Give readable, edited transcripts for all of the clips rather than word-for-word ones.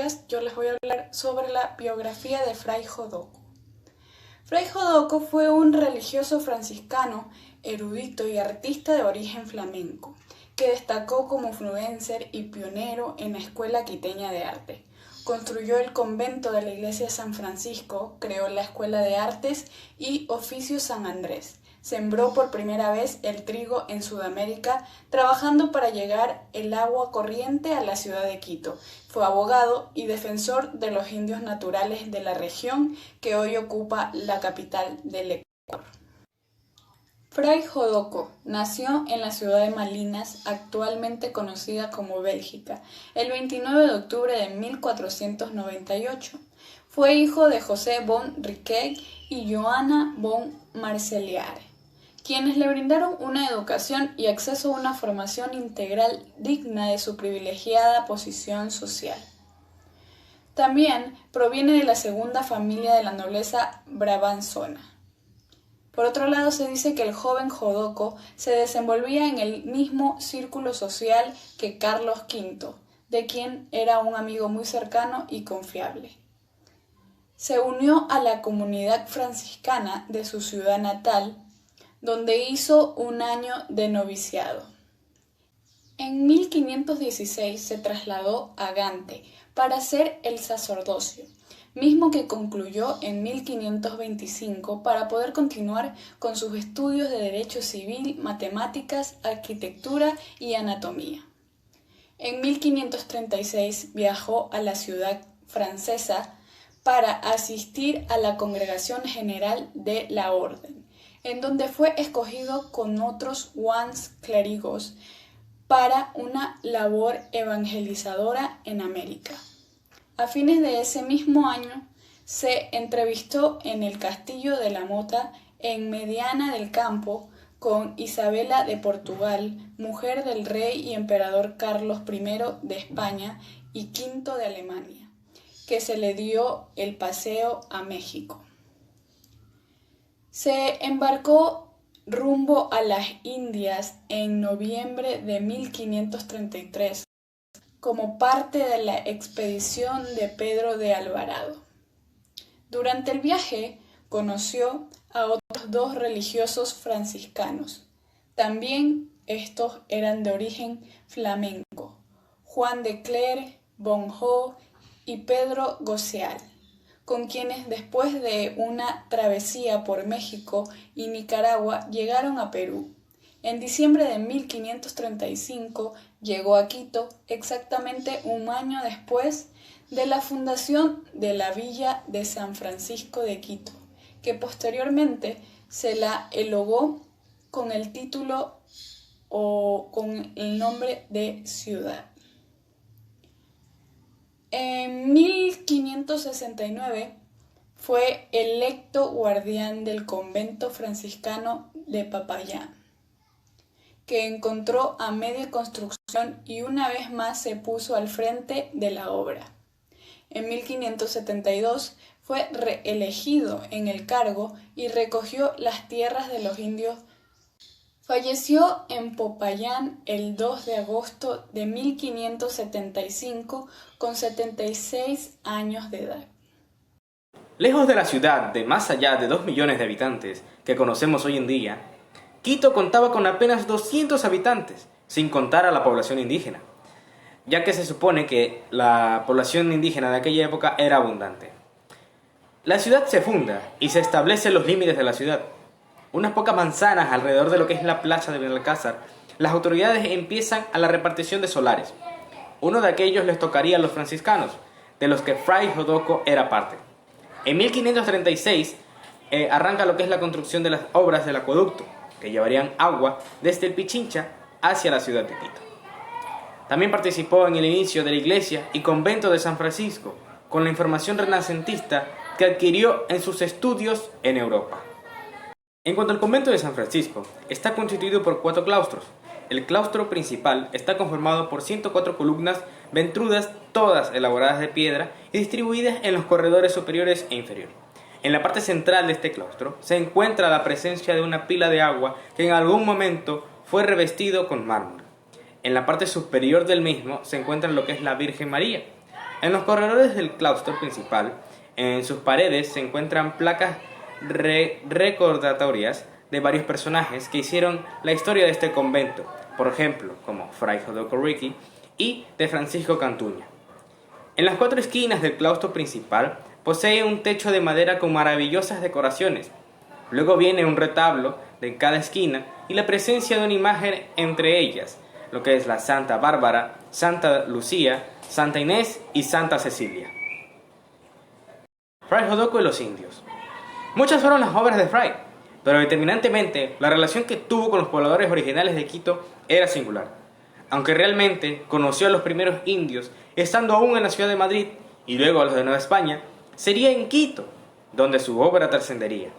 podcast yo les voy a hablar sobre la biografía de Fray Jodoco. Fray Jodoco fue un religioso franciscano, erudito y artista de origen flamenco, que destacó como influencer y pionero en la Escuela Quiteña de Arte. Construyó el convento de la Iglesia de San Francisco, creó la Escuela de Artes y Oficios San Andrés. Sembró por primera vez el trigo en Sudamérica, trabajando para llegar el agua corriente a la ciudad de Quito. Fue abogado y defensor de los indios naturales de la región que hoy ocupa la capital del Ecuador. Fray Jodoco nació en la ciudad de Malinas, actualmente conocida como Bélgica, el 29 de octubre de 1498. Fue hijo de José von Riquet y Johanna von Marceliare, quienes le brindaron una educación y acceso a una formación integral digna de su privilegiada posición social. También proviene de la segunda familia de la nobleza brabanzona. Por otro lado, se dice que el joven Jodoco se desenvolvía en el mismo círculo social que Carlos V, de quien era un amigo muy cercano y confiable. Se unió a la comunidad franciscana de su ciudad natal, donde hizo un año de noviciado. En 1516 se trasladó a Gante para hacer el sacerdocio, mismo que concluyó en 1525 para poder continuar con sus estudios de Derecho Civil, Matemáticas, Arquitectura y Anatomía. En 1536 viajó a la ciudad francesa para asistir a la Congregación General de la Orden, en donde fue escogido con otros clérigos para una labor evangelizadora en América. A fines de ese mismo año, se entrevistó en el Castillo de la Mota, en Mediana del Campo, con Isabela de Portugal, mujer del rey y emperador Carlos I de España y V de Alemania, que se le dio el paseo a México. Se embarcó rumbo a las Indias en noviembre de 1533 como parte de la expedición de Pedro de Alvarado. Durante el viaje conoció a otros dos religiosos franciscanos. También estos eran de origen flamenco, Juan de Cler, Bonjo y Pedro Goseal, con quienes después de una travesía por México y Nicaragua llegaron a Perú. En diciembre de 1535 llegó a Quito, exactamente un año después de la fundación de la Villa de San Francisco de Quito, que posteriormente se la elogó con el título o con el nombre de ciudad. En 1569 fue electo guardián del convento franciscano de Popayán, que encontró a media construcción y una vez más se puso al frente de la obra. En 1572 fue reelegido en el cargo y recogió las tierras de los indios. Falleció en Popayán el 2 de agosto de 1575 con 76 años de edad. Lejos de la ciudad de más allá de 2 millones de habitantes que conocemos hoy en día, Quito contaba con apenas 200 habitantes, sin contar a la población indígena, ya que se supone que la población indígena de aquella época era abundante. La ciudad se funda y se establecen los límites de la ciudad. Unas pocas manzanas alrededor de lo que es la plaza de Benalcázar, las autoridades empiezan a la repartición de solares. Uno de aquellos les tocaría a los franciscanos, de los que Fray Jodoco era parte. En 1536 arranca lo que es la construcción de las obras del acueducto, que llevarían agua desde el Pichincha hacia la ciudad de Quito. También participó en el inicio de la iglesia y convento de San Francisco, con la información renacentista que adquirió en sus estudios en Europa. En cuanto al convento de San Francisco, está constituido por 4 claustros. El claustro principal está conformado por 104 columnas ventrudas, todas elaboradas de piedra y distribuidas en los corredores superiores e inferiores. En la parte central de este claustro se encuentra la presencia de una pila de agua que en algún momento fue revestido con mármol. En la parte superior del mismo se encuentra lo que es la Virgen María, En los corredores del claustro principal, en sus paredes se encuentran placas recordatorias de varios personajes que hicieron la historia de este convento, por ejemplo, como Fray Jodoco Ricky y de Francisco Cantuña. En las 4 esquinas del claustro principal posee un techo de madera con maravillosas decoraciones. Luego viene un retablo de cada esquina y la presencia de una imagen entre ellas, lo que es la Santa Bárbara, Santa Lucía, Santa Inés y Santa Cecilia. Fray Jodoco y los indios. Muchas fueron las obras de Fray, pero determinantemente la relación que tuvo con los pobladores originales de Quito era singular. Aunque realmente conoció a los primeros indios estando aún en la ciudad de Madrid y luego a los de Nueva España, sería en Quito donde su obra trascendería.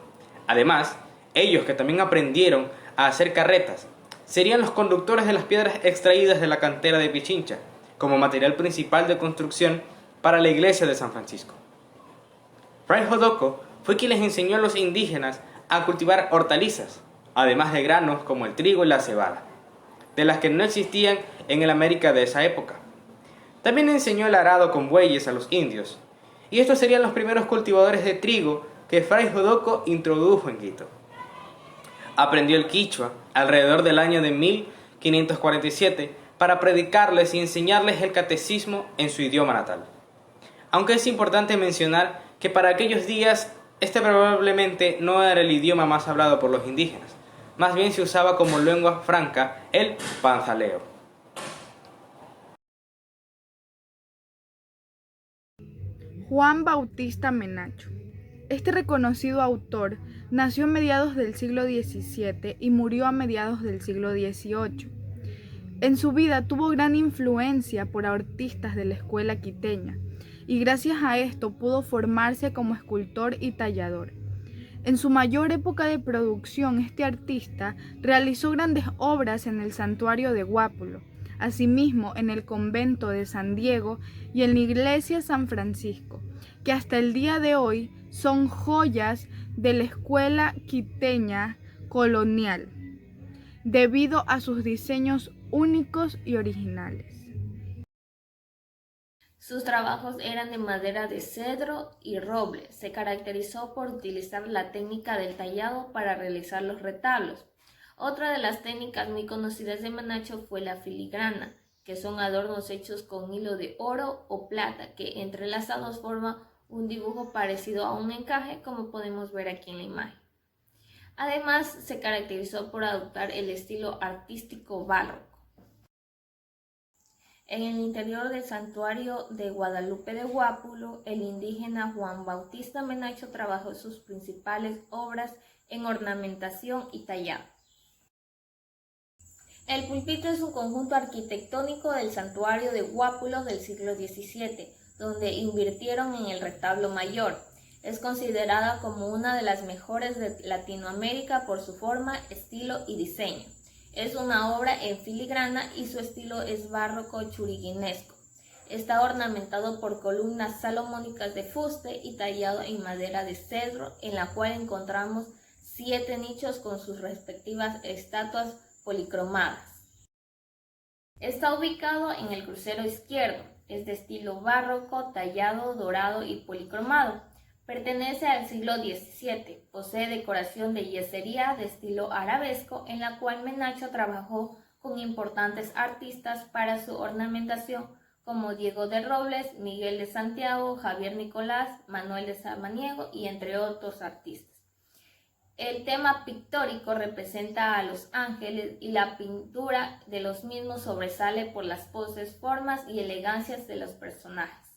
Además, ellos que también aprendieron a hacer carretas, serían los conductores de las piedras extraídas de la cantera de Pichincha como material principal de construcción para la iglesia de San Francisco. Fray Jodoco fue quien les enseñó a los indígenas a cultivar hortalizas, además de granos como el trigo y la cebada, de las que no existían en el América de esa época. También enseñó el arado con bueyes a los indios, y estos serían los primeros cultivadores de trigo que Fray Jodoco introdujo en Quito. Aprendió el quichua alrededor del año de 1547 para predicarles y enseñarles el catecismo en su idioma natal. Aunque es importante mencionar que para aquellos días este probablemente no era el idioma más hablado por los indígenas, más bien se usaba como lengua franca el panzaleo. Juan Bautista Menacho. Este reconocido autor nació a mediados del siglo XVII y murió a mediados del siglo XVIII. En su vida tuvo gran influencia por artistas de la escuela quiteña y gracias a esto pudo formarse como escultor y tallador. En su mayor época de producción, este artista realizó grandes obras en el santuario de Guápulo, asimismo en el convento de San Diego y en la iglesia San Francisco, que hasta el día de hoy son joyas de la escuela quiteña colonial, debido a sus diseños únicos y originales. Sus trabajos eran de madera de cedro y roble. Se caracterizó por utilizar la técnica del tallado para realizar los retablos. Otra de las técnicas muy conocidas de Menacho fue la filigrana, que son adornos hechos con hilo de oro o plata, que entrelazados forman un dibujo parecido a un encaje, como podemos ver aquí en la imagen. Además, se caracterizó por adoptar el estilo artístico barroco. En el interior del santuario de Guadalupe de Guápulo, el indígena Juan Bautista Menacho trabajó sus principales obras en ornamentación y tallado. El púlpito es un conjunto arquitectónico del santuario de Guápulo del siglo XVII, donde invirtieron en el retablo mayor. Es considerada como una de las mejores de Latinoamérica por su forma, estilo y diseño. Es una obra en filigrana y su estilo es barroco churiguinesco. Está ornamentado por columnas salomónicas de fuste y tallado en madera de cedro, en la cual encontramos 7 nichos con sus respectivas estatuas policromadas. Está ubicado en el crucero izquierdo. Es de estilo barroco, tallado, dorado y policromado. Pertenece al siglo XVII, posee decoración de yesería de estilo arabesco, en la cual Menacho trabajó con importantes artistas para su ornamentación, como Diego de Robles, Miguel de Santiago, Javier Nicolás, Manuel de Samaniego y entre otros artistas. El tema pictórico representa a los ángeles y la pintura de los mismos sobresale por las poses, formas y elegancias de los personajes.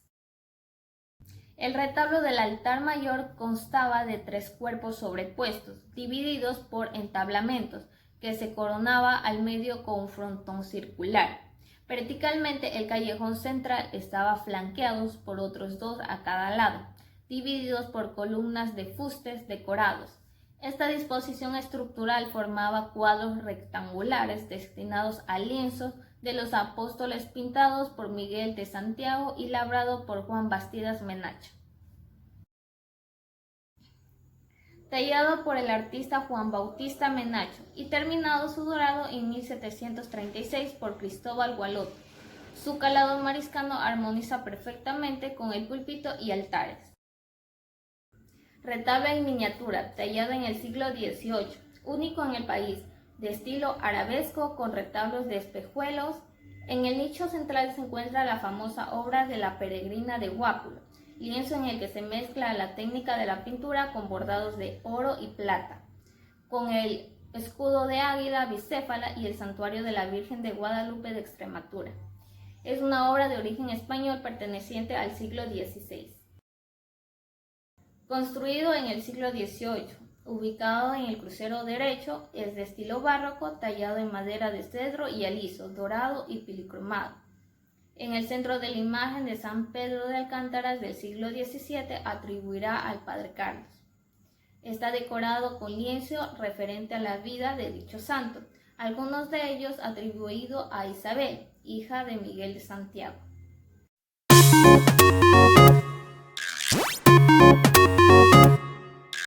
El retablo del altar mayor constaba de 3 cuerpos sobrepuestos, divididos por entablamentos, que se coronaba al medio con un frontón circular. Verticalmente, el callejón central estaba flanqueado por otros 2 a cada lado, divididos por columnas de fustes decorados. Esta disposición estructural formaba cuadros rectangulares destinados a lienzos de los apóstoles pintados por Miguel de Santiago y labrado por Juan Bastidas Menacho. Tallado por el artista Juan Bautista Menacho y terminado su dorado en 1736 por Cristóbal Gualoto. Su calado mariscano armoniza perfectamente con el púlpito y altares. Retablo en miniatura, tallado en el siglo XVIII, único en el país, de estilo arabesco con retablos de espejuelos. En el nicho central se encuentra la famosa obra de la Peregrina de Guápulo, lienzo en el que se mezcla la técnica de la pintura con bordados de oro y plata, con el escudo de águila bicéfala y el santuario de la Virgen de Guadalupe de Extremadura. Es una obra de origen español perteneciente al siglo XVI. Construido en el siglo XVIII, ubicado en el crucero derecho, es de estilo barroco, tallado en madera de cedro y aliso, dorado y policromado. En el centro de la imagen de San Pedro de Alcántara del siglo XVII atribuirá al Padre Carlos. Está decorado con lienzo referente a la vida de dicho santo, algunos de ellos atribuidos a Isabel, hija de Miguel de Santiago.